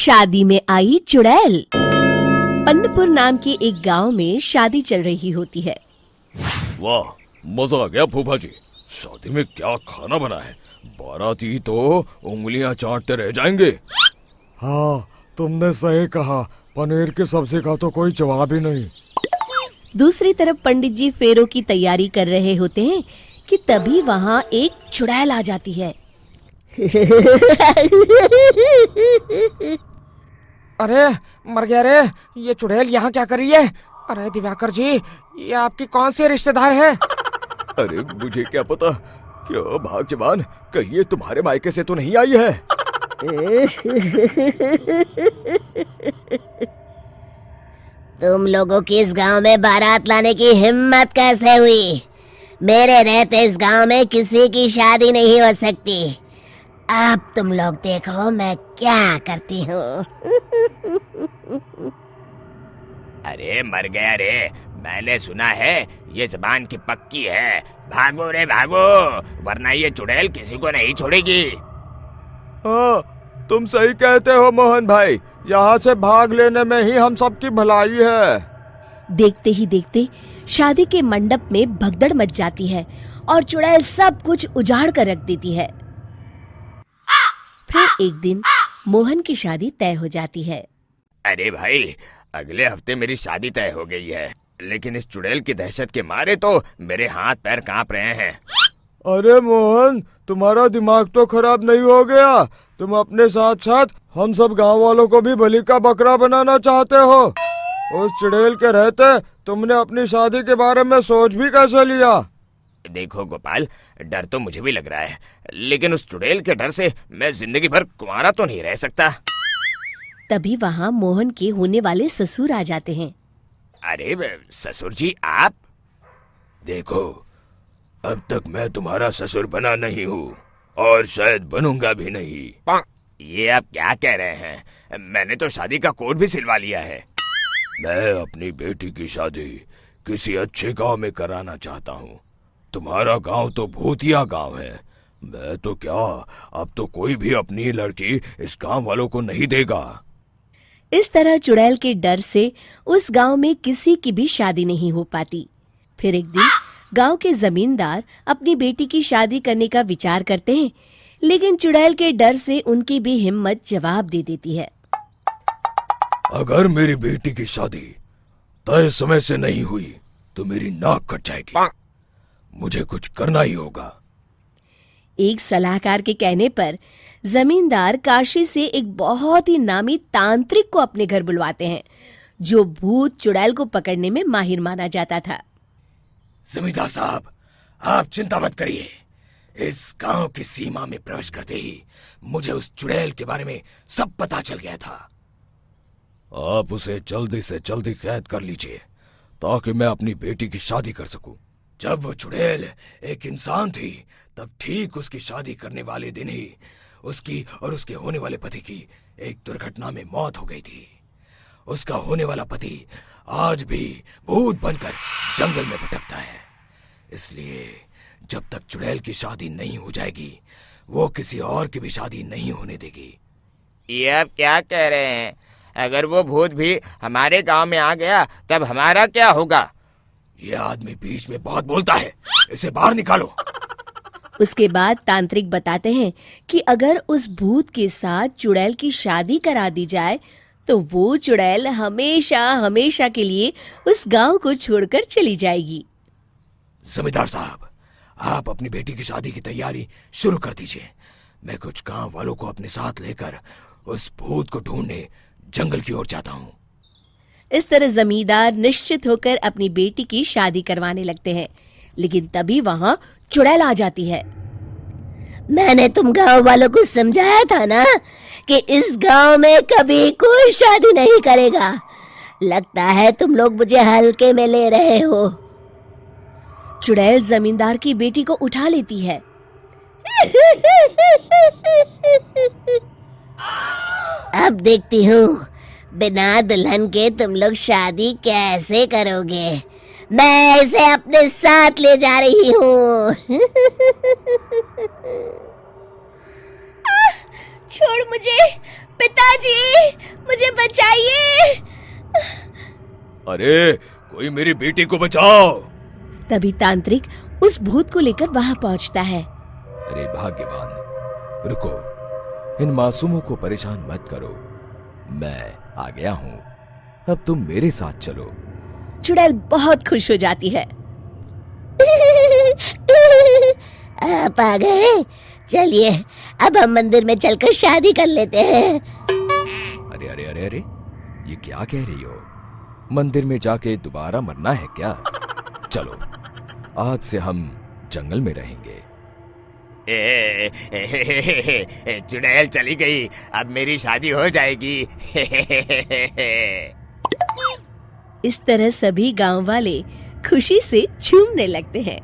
शादी में आई चुड़ैल। पन्नपुर नाम के एक गांव में शादी चल रही होती है। वाह, मजा आ गया फूफा जी। शादी में क्या खाना बना है, बाराती तो उंगलियां चाटते रह जाएंगे। हाँ, तुमने सही कहा, पनीर की सब्जी का तो कोई जवाब ही नहीं। दूसरी तरफ पंडित जी फेरों की तैयारी कर रहे होते हैं कि तभी वहाँ एक चुड़ैल आ जाती है। अरे मर गया रे, ये चुड़ैल यहाँ क्या कर रही है? अरे दिवाकर जी, ये आपकी कौन सी रिश्तेदार है? अरे मुझे क्या पता, क्या भाग्यवान, कहीं ये तुम्हारे मायके से तो नहीं आई है। तुम लोगों की इस गांव में बारात लाने की हिम्मत कैसे हुई? मेरे रहते इस गांव में किसी की शादी नहीं हो सकती। अब तुम लोग देखो मैं क्या करती हूँ। अरे मर गया रे, मैंने सुना है ये जबान की पक्की है। भागो रे भागो, वरना ये चुड़ैल किसी को नहीं छोड़ेगी। हाँ, तुम सही कहते हो मोहन भाई, यहाँ से भाग लेने में ही हम सबकी भलाई है। देखते ही देखते शादी के मंडप में भगदड़ मच जाती है और चुड़ैल सब कुछ उजाड़ कर रख देती है। फिर एक दिन मोहन की शादी तय हो जाती है। अरे भाई, अगले हफ्ते मेरी शादी तय हो गई है, लेकिन इस चुड़ैल की दहशत के मारे तो मेरे हाथ पैर कांप रहे हैं। अरे मोहन, तुम्हारा दिमाग तो खराब नहीं हो गया? तुम अपने साथ साथ हम सब गांव वालों को भी बलि का बकरा बनाना चाहते हो? उस चुड़ैल के रहते तुमने अपनी शादी के बारे में सोच भी कैसे लिया? देखो गोपाल, डर तो मुझे भी लग रहा है, लेकिन उस चुड़ैल के डर से मैं जिंदगी भर कुंवारा तो नहीं रह सकता। तभी वहाँ मोहन के होने वाले ससुर आ जाते हैं। अरे ससुर जी, आप? देखो, अब तक मैं तुम्हारा ससुर बना नहीं हूँ और शायद बनूंगा भी नहीं। ये आप क्या कह रहे हैं? मैंने तो शादी का कोड भी सिलवा लिया है। मैं अपनी बेटी की शादी किसी अच्छे गांव में कराना चाहता हूँ। तुम्हारा गांव तो भूतिया गांव है। मैं तो क्या, अब तो कोई भी अपनी लड़की इस गांव वालों को नहीं देगा। इस तरह चुड़ैल के डर से उस गांव में किसी की भी शादी नहीं हो पाती। फिर एक दिन गांव के जमींदार अपनी बेटी की शादी करने का विचार करते हैं, लेकिन चुड़ैल के डर से उनकी भी हिम्मत जवाब दे देती है। अगर मेरी बेटी की शादी तय समय से नहीं हुई तो मेरी नाक कट जाएगी। मुझे कुछ करना ही होगा। एक सलाहकार के कहने पर जमींदार काशी से एक बहुत ही नामी तांत्रिक को अपने घर बुलवाते हैं, जो भूत चुड़ैल को पकड़ने में माहिर माना जाता था। जमींदार साहब, आप चिंता मत करिए। इस गांव की सीमा में प्रवेश करते ही मुझे उस चुड़ैल के बारे में सब पता चल गया था। आप उसे जल्दी से जल्दी कैद कर लीजिए ताकि मैं अपनी बेटी की शादी कर सकूं। जब वो चुड़ैल एक इंसान थी, तब ठीक उसकी शादी करने वाले दिन ही उसकी और उसके होने वाले पति की एक दुर्घटना में मौत हो गई थी। उसका होने वाला पति आज भी भूत बनकर जंगल में भटकता है। इसलिए जब तक चुड़ैल की शादी नहीं हो जाएगी, वो किसी और की भी शादी नहीं होने देगी। ये आप क्या कह रहे हैं? अगर वो भूत भी हमारे गांव में आ गया तब हमारा क्या होगा? ये आदमी बीच में बहुत बोलता है, इसे बाहर निकालो। उसके बाद तांत्रिक बताते हैं कि अगर उस भूत के साथ चुड़ैल की शादी करा दी जाए तो वो चुड़ैल हमेशा हमेशा के लिए उस गांव को छोड़कर चली जाएगी। जमींदार साहब, आप अपनी बेटी की शादी की तैयारी शुरू कर दीजिए। मैं कुछ गांव वालों को अपने साथ लेकर उस भूत को ढूंढने जंगल की ओर जाता हूँ। इस तरह जमींदार निश्चित होकर अपनी बेटी की शादी करवाने लगते हैं, लेकिन तभी वहाँ चुड़ैल आ जाती है। मैंने तुम गांव वालों को समझाया था ना कि इस गांव में कभी कोई शादी नहीं करेगा। लगता है तुम लोग मुझे हल्के में ले रहे हो। चुड़ैल जमींदार की बेटी को उठा लेती है। अब देखती हूँ बिना दुल्हन के तुम लोग शादी कैसे करोगे। मैं इसे अपने साथ ले जा रही हूँ। छोड़ मुझे, पिताजी, मुझे बचाइए। अरे कोई मेरी बेटी को बचाओ। तभी तांत्रिक उस भूत को लेकर वहां पहुंचता है। अरे भाग्यवान, रुको, इन मासूमों को परेशान मत करो, मैं आ गया हूँ, अब तुम मेरे साथ चलो। चुड़ैल बहुत खुश हो जाती है। आप आ गए, चलिए अब हम मंदिर में चलकर शादी कर लेते हैं। अरे अरे अरे अरे, ये क्या कह रही हो? मंदिर में जाके दोबारा मरना है क्या? चलो, आज से हम जंगल में रहेंगे। चुड़ैल चली गई, अब मेरी शादी हो जाएगी। इस तरह सभी गांव वाले खुशी से झूमने लगते हैं।